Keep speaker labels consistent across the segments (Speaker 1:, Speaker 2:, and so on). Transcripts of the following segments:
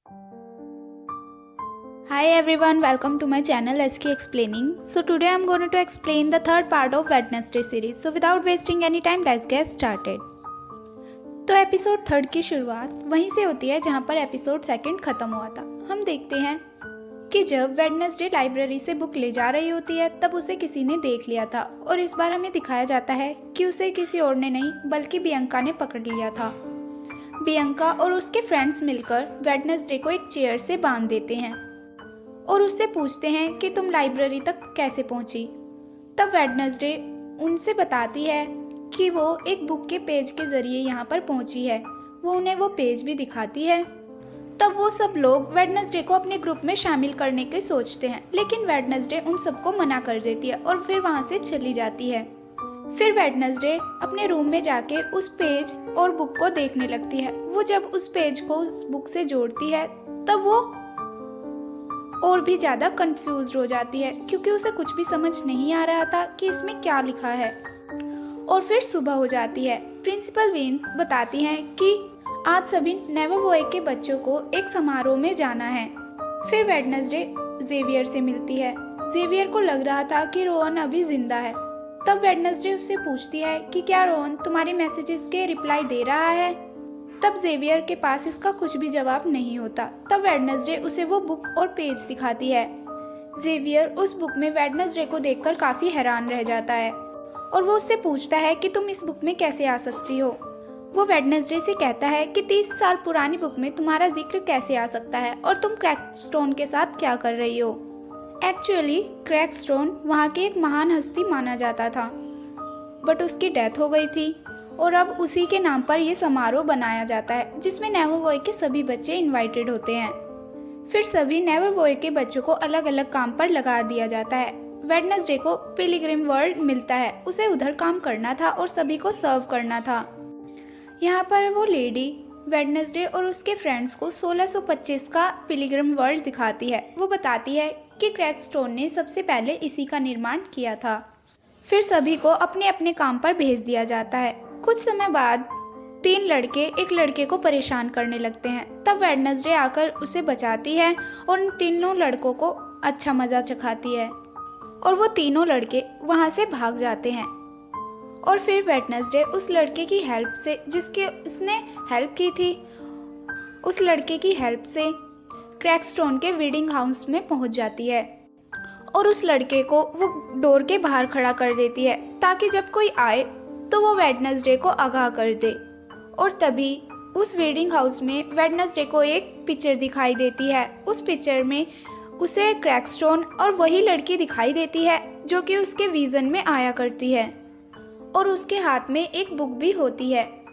Speaker 1: Hi everyone, welcome to my channel SK Explaining. So today I'm going to explain the third part of Wednesday series. So without wasting any time, let's get started. तो episode third की शुरुआत वहीं से होती है जहां पर episode second खत्म हुआ था। हम देखते हैं कि जब वेडनेसडे लाइब्रेरी से बुक ले जा रही होती है तब उसे किसी ने देख लिया था और इस बार हमें दिखाया जाता है कि उसे किसी और ने नहीं बल्कि बियंका ने पकड़ लिया था। बियंका और उसके फ्रेंड्स मिलकर वेडनेसडे को एक चेयर से बांध देते हैं और उससे पूछते हैं कि तुम लाइब्रेरी तक कैसे पहुंची। तब वेडनेसडे उनसे बताती है कि वो एक बुक के पेज के जरिए यहाँ पर पहुंची है। वो उन्हें वो पेज भी दिखाती है। तब वो सब लोग वेडनेसडे को अपने ग्रुप में शामिल करने के सोचते हैं, लेकिन वेडनेसडे उन सबको मना कर देती है और फिर वहाँ से चली जाती है। फिर वेडनेसडे अपने रूम में जाके उस पेज और बुक को देखने लगती है। वो जब उस पेज को उस बुक से जोड़ती है तब वो और भी ज़्यादा कंफ्यूज हो जाती है क्योंकि उसे कुछ भी समझ नहीं आ रहा था कि इसमें क्या लिखा है। और फिर सुबह हो जाती है। प्रिंसिपल वीम्स बताती हैं कि आज सभी नेवरवॉय के बच्चों को एक समारोह में जाना है। फिर वेडनेसडे जेवियर से मिलती है। जेवियर को लग रहा था कि रोहन अभी जिंदा है। तब वेडनेसडे उससे पूछती है कि क्या रोहन तुम्हारे मैसेजेस के रिप्लाई दे रहा है। तब जेवियर के पास इसका कुछ भी जवाब नहीं होता। तब वेडनेसडे उसे वो बुक और पेज दिखाती है। जेवियर उस बुक में वेडनेसडे को देखकर काफ़ी हैरान रह जाता है और वो उससे पूछता है कि तुम इस बुक में कैसे आ सकती हो। वो वेडनेसडे से कहता है कि 30 साल पुरानी बुक में तुम्हारा जिक्र कैसे आ सकता है और तुम क्रैकस्टोन के साथ क्या कर रही हो। एक्चुअली क्रैकस्टोन वहाँ की एक महान हस्ती माना जाता था, बट उसकी डेथ हो गई थी और अब उसी के नाम पर यह समारोह बनाया जाता है जिसमें नेवरवॉय के सभी बच्चे इनवाइटेड होते हैं। फिर सभी नेवरवॉय के बच्चों को अलग अलग काम पर लगा दिया जाता है। वेडनेसडे को पिलग्रिम वर्ल्ड मिलता है। उसे उधर काम करना था और सभी को सर्व करना था। यहाँ पर वो लेडी वेडनेसडे और उसके फ्रेंड्स को 1625 का पिलग्रिम वर्ल्ड दिखाती है। वो बताती है कि क्रैकस्टोन ने सबसे पहले इसी का निर्माण किया था। फिर सभी को अपने अपने काम पर भेज दिया जाता है। कुछ समय बाद 3 लड़के एक लड़के को परेशान करने लगते हैं। तब वेडनेसडे आकर उसे बचाती है और उन तीनों लड़कों को अच्छा मज़ा चखाती है और वो तीनों लड़के वहाँ से भाग जाते हैं। और फिर वेडनेसडे उस लड़के की हेल्प से, जिसके उसने हेल्प की थी, उस लड़के की हेल्प से क्रैकस्टोन के वीडिंग हाउस में पहुँच जाती है और उस लड़के को वो डोर के बाहर खड़ा कर देती है ताकि जब कोई आए तो वो वेडनेसडे को आगाह कर दे। और तभी उस वेडिंग हाउस में वेडनेसडे को एक पिक्चर दिखाई देती है। उस पिक्चर में उसे क्रैकस्टोन और वही लड़की दिखाई देती है जो कि उसके विजन में आया करती है और उसके हाथ में एक बुक भी होती है।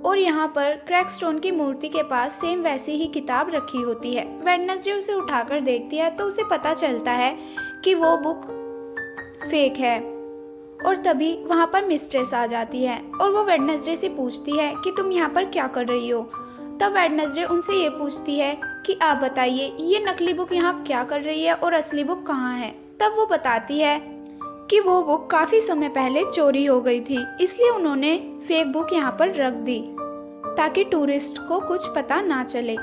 Speaker 1: और यहाँ पर क्रैकस्टोन की मूर्ति के पास सेम वैसी ही किताब रखी होती है। वेडनेसडे उसे उठाकर देखती है तो उसे पता चलता है कि वो बुक फेक है। और तभी वहाँ पर मिस्ट्रेस आ जाती है और वो वेडनेसडे से पूछती है कि तुम यहाँ पर क्या कर रही हो। तब वेडनेसडे उनसे ये पूछती है कि आप बताइए ये नकली बुक यहाँ क्या कर रही है और असली बुक कहाँ है। तब वो बताती है कि वो बुक काफ़ी समय पहले चोरी हो गई थी, इसलिए उन्होंने फेक बुक यहाँ पर रख दी ताकि टूरिस्ट को कुछ पता ना चले।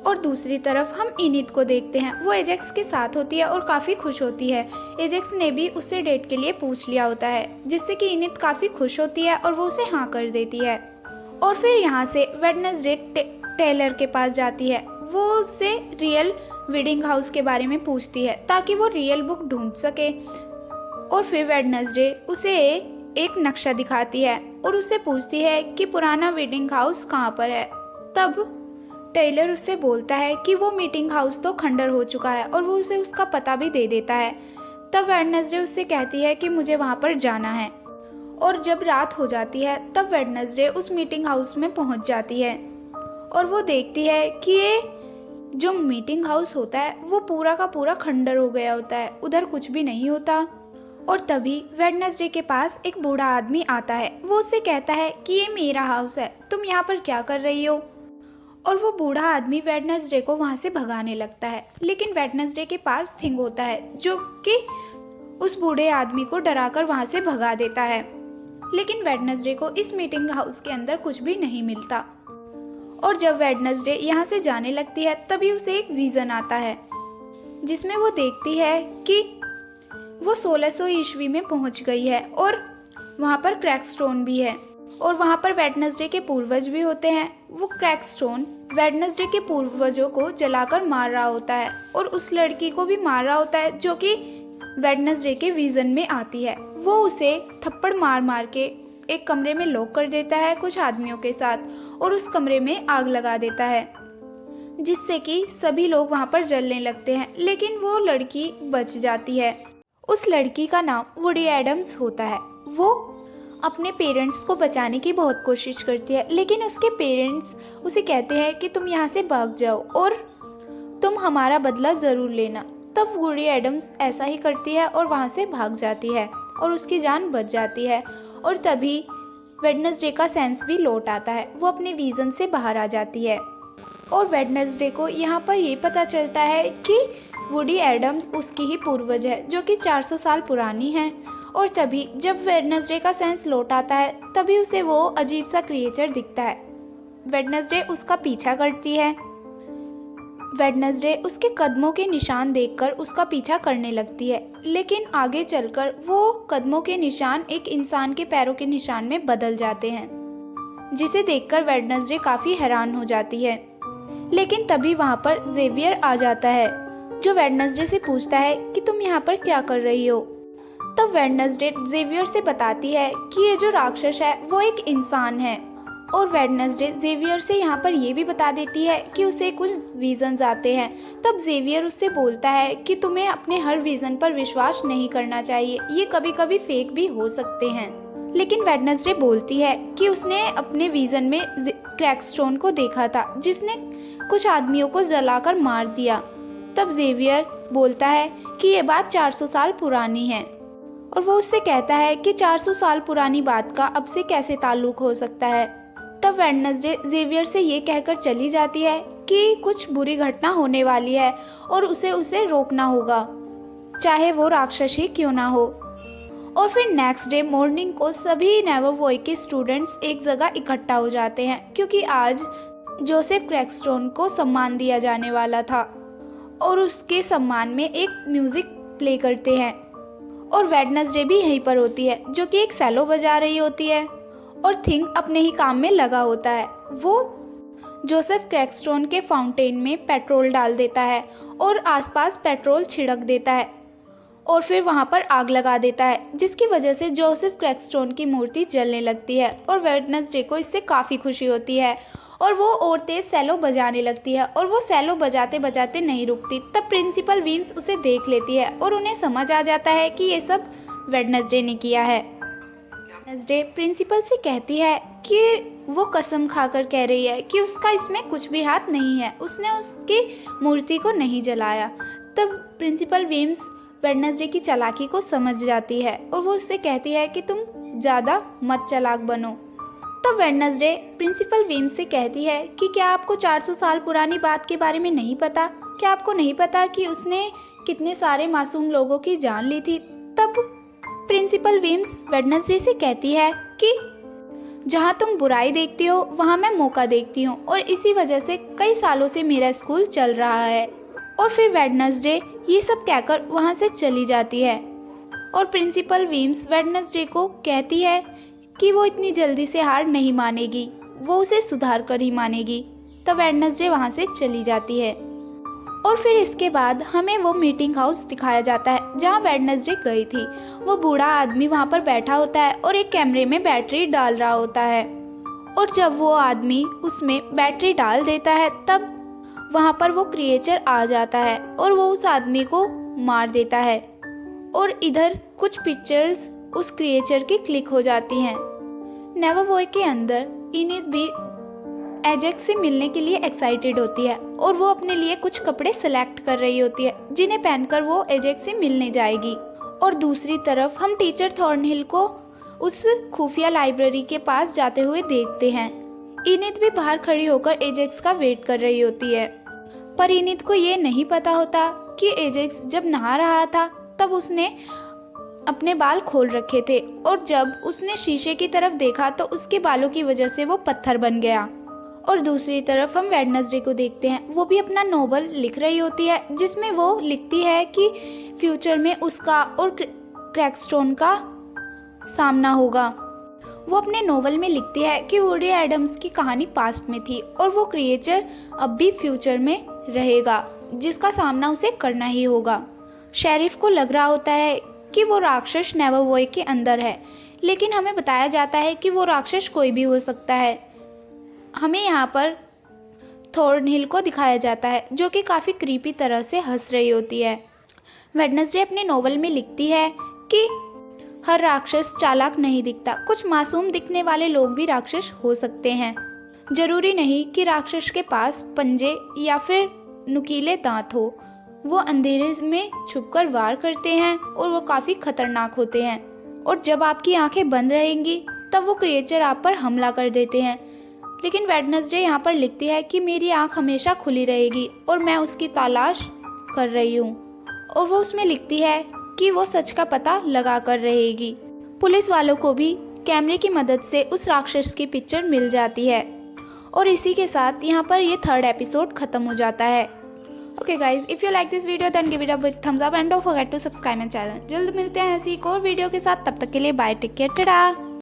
Speaker 1: और दूसरी तरफ हम इनित को देखते हैं। वो एजेक्स के साथ होती है और काफ़ी खुश होती है। एजेक्स ने भी उससे डेट के लिए पूछ लिया होता है, जिससे कि इनित काफ़ी खुश होती है और वो उसे हाँ कर देती है। और फिर यहाँ से वेडनेसडे टेलर के पास जाती है। वो उससे रियल वीडिंग हाउस के बारे में पूछती है ताकि वो रियल बुक ढूंढ सके। और फिर वेडनेसडे उसे एक नक्शा दिखाती है और उससे पूछती है कि पुराना वीडिंग हाउस कहाँ पर है। तब टेलर उससे बोलता है कि वो मीटिंग हाउस तो खंडर हो चुका है और वो उसे उसका पता भी दे देता है। तब वेडनेसडे उससे कहती है कि मुझे वहाँ पर जाना है। और जब रात हो जाती है तब वेडनेसडे उस मीटिंग हाउस में पहुँच जाती है और वो देखती है कि ये जो मीटिंग हाउस होता है वो पूरा का पूरा खंडर हो गया होता है, उधर कुछ भी नहीं होता। और तभी वेडनेसडे के पास एक बूढ़ा आदमी आता है। वो उससे कहता है कि ये मेरा हाउस है, तुम यहाँ पर क्या कर रही हो। और वो बूढ़ा आदमी वेडनेसडे को वहाँ से भगाने लगता है, लेकिन वेडनेसडे के पास थिंग होता है जो कि उस बूढ़े आदमी को डराकर वहाँ से भगा देता है। लेकिन वेडनेसडे को इस मीटिंग हाउस के अंदर कुछ भी नहीं मिलता और जब वेडनेसडे यहाँ से जाने लगती है तभी उसे एक विज़न आता है जिसमें वो देखती है कि वो 1600 ईस्वी में पहुँच गई है और वहाँ पर क्रैकस्टोन भी है और वहाँ पर वेडनेसडे के पूर्वज भी होते हैं। वो क्रैकस्टोन वेडनेसडे के पूर्वजों को जलाकर मार रहा होता है और उस लड़की को भी मार रहा होता है जो कि वेडनेसडे के विज़न में आती है। वो उसे थप्पड़ मार मार के एक कमरे में लॉक कर देता है कुछ आदमियों के साथ और उस कमरे में आग लगा देता है जिससे कि सभी लोग वहाँ पर जलने लगते हैं, लेकिन वो लड़की बच जाती है। उस लड़की का नाम वुडी एडम्स होता है। वो अपने पेरेंट्स को बचाने की बहुत कोशिश करती है, लेकिन उसके पेरेंट्स उसे कहते हैं कि तुम यहाँ से भाग जाओ और तुम हमारा बदला ज़रूर लेना। तब वुडी एडम्स ऐसा ही करती है और वहाँ से भाग जाती है और उसकी जान बच जाती है। और तभी वेडनेसडे का सेंस भी लौट आता है, वो अपने विज़न से बाहर आ जाती है और वेडनेसडे को यहाँ पर ये पता चलता है कि वुडी एडम्स उसकी ही पूर्वज है जो कि 400 साल पुरानी है। और तभी जब वेडनेसडे का सेंस लौट आता है तभी उसे वो अजीब सा क्रिएचर दिखता है। वेडनेसडे उसका पीछा करती है। वेडनेसडे उसके कदमों के निशान देखकर उसका पीछा करने लगती है, लेकिन आगे चलकर वो कदमों के निशान एक इंसान के पैरों के निशान में बदल जाते हैं, जिसे देखकर वेडनेसडे काफ़ी हैरान हो जाती है। लेकिन तभी वहाँ पर जेवियर आ जाता है जो वेडनेसडे से पूछता है कि तुम यहाँ पर क्या कर रही हो। तब वेडनेसडे जेवियर से बताती है कि ये जो राक्षस है वो एक इंसान है और वेडनेसडे जेवियर से यहाँ पर ये भी बता देती है कि उसे कुछ विजन्स आते हैं। तब जेवियर उससे बोलता है कि तुम्हें अपने हर विज़न पर विश्वास नहीं करना चाहिए, ये कभी कभी फेक भी हो सकते हैं। लेकिन वेडनेसडे बोलती है कि उसने अपने विज़न में क्रैकस्टोन को देखा था जिसने कुछ आदमियों को जलाकर मार दिया। तब जेवियर बोलता है कि ये बात 400 साल पुरानी है और वो उससे कहता है कि 400 साल पुरानी बात का अब से कैसे ताल्लुक हो सकता है। तब वेडनेसडे जेवियर से ये कहकर चली जाती है कि कुछ बुरी घटना होने वाली है और उसे रोकना होगा, चाहे वो राक्षस ही क्यों ना हो। और फिर नेक्स्ट डे मॉर्निंग को सभी नेवरवॉय के स्टूडेंट्स एक जगह इकट्ठा हो जाते हैं क्योंकि आज जोसेफ क्रैकस्टोन को सम्मान दिया जाने वाला था और उसके सम्मान में एक म्यूज़िक प्ले करते हैं। और वेडनेसडे भी यहीं पर होती है जो कि एक सेलो बजा रही होती है और थिंग अपने ही काम में लगा होता है। वो जोसेफ क्रैकस्टोन के फाउंटेन में पेट्रोल डाल देता है और आसपास पेट्रोल छिड़क देता है और फिर वहाँ पर आग लगा देता है, जिसकी वजह से जोसेफ क्रैकस्टोन की मूर्ति जलने लगती है और वेडनेसडे को इससे काफ़ी खुशी होती है और वो और तेज सेलो बजाने लगती है और वो सेलो बजाते बजाते नहीं रुकती। तब प्रिंसिपल वीम्स उसे देख लेती है और उन्हें समझ आ जाता है कि ये सब वेडनेसडे ने किया है। वेडनेसडे प्रिंसिपल से कहती है कि वो कसम खाकर कह रही है कि उसका इसमें कुछ भी हाथ नहीं है, उसने उसकी मूर्ति को नहीं जलाया। तब प्रिंसिपल वीम्स वेडनेसडे की चालाकी को समझ जाती है और वो उससे कहती है कि तुम ज़्यादा मत चालाक बनो। तब वेडनेसडे प्रिंसिपल वीम्स से कहती है कि क्या आपको 400 साल पुरानी बात के बारे में नहीं पता? क्या आपको नहीं पता कि उसने कितने सारे मासूम लोगों की जान ली थी? तब प्रिंसिपल वीम्स वेडनेसडे से कहती है कि जहाँ तुम बुराई देखती हो वहाँ मैं मौका देखती हूँ और इसी वजह से कई सालों से मेरा स्कूल चल रहा है। और फिर वेडनेसडे ये सब कहकर वहाँ से चली जाती है और प्रिंसिपल वीम्स वेडनेसडे को कहती है कि वो इतनी जल्दी से हार नहीं मानेगी, वो उसे सुधार कर ही मानेगी। तब वेडनेसडे वहाँ से चली जाती है और फिर इसके बाद हमें वो मीटिंग हाउस दिखाया जाता है जहाँ वेडनेसडे गई थी। वो बूढ़ा आदमी वहाँ पर बैठा होता है और एक कैमरे में बैटरी डाल रहा होता है और जब वो आदमी उसमें बैटरी डाल देता है तब वहाँ पर वो क्रिएचर आ जाता है और वो उस आदमी को मार देता है और इधर कुछ पिक्चर्स उस क्रिएचर की क्लिक हो जाती हैं। नेवरवॉय के अंदर इनिथ भी एजेक्स से मिलने के लिए एक्साइटेड होती है और वो अपने लिए कुछ कपड़े सेलेक्ट कर रही होती है जिन्हें पहनकर वो एजेक्स से मिलने जाएगी। और दूसरी तरफ हम टीचर थॉर्नहिल को उस खुफिया लाइब्रेरी के पास जाते हुए देखते हैं। इनिथ भी बाहर खड़ी होकर एजेक्स का वेट कर रही होती है, पर इनिथ को ये नहीं पता होता कि एजेक्स जब नहा रहा था तब उसने अपने बाल खोल रखे थे और जब उसने शीशे की तरफ देखा तो उसके बालों की वजह से वो पत्थर बन गया और दूसरी तरफ हम वेडनेसडे को देखते हैं, वो भी अपना नोवेल लिख रही होती है जिसमें वो लिखती है कि फ्यूचर में उसका और क्रैकस्टोन का सामना होगा। वो अपने नोवेल में लिखती है कि वुडी एडम्स की कहानी पास्ट में थी और वो क्रिएचर अब भी फ्यूचर में रहेगा जिसका सामना उसे करना ही होगा। शेरिफ को लग रहा होता है कि वो राक्षस नेवरवॉय के अंदर है, लेकिन हमें बताया जाता है कि वो राक्षस कोई भी हो सकता है। हमें यहाँ पर थॉर्नहिल को दिखाया जाता है जो कि काफ़ी क्रीपी तरह से हंस रही होती है। वेडनेसडे अपने नोवेल में लिखती है कि हर राक्षस चालाक नहीं दिखता, कुछ मासूम दिखने वाले लोग भी राक्षस हो सकते हैं। जरूरी नहीं कि राक्षस के पास पंजे या फिर नुकीले दांत हो, वो अंधेरे में छुपकर वार करते हैं और वो काफ़ी खतरनाक होते हैं, और जब आपकी आंखें बंद रहेंगी तब वो क्रिएचर आप पर हमला कर देते हैं। लेकिन वेडनेसडे यहाँ पर लिखती है कि मेरी आंख हमेशा खुली रहेगी और मैं उसकी तलाश कर रही हूँ, और वो उसमें लिखती है कि वो सच का पता लगा कर रहेगी। पुलिस वालों को भी कैमरे की मदद से उस राक्षस की पिक्चर मिल जाती है, और इसी के साथ यहाँ पर ये 3rd एपिसोड खत्म हो जाता है। Okay guys, if you like this video then give it a big thumbs up and don't forget to subscribe my channel. जल्द मिलते हैं ऐसी एक और वीडियो के साथ, तब तक के लिए बाय, टेक केयर, टाटा।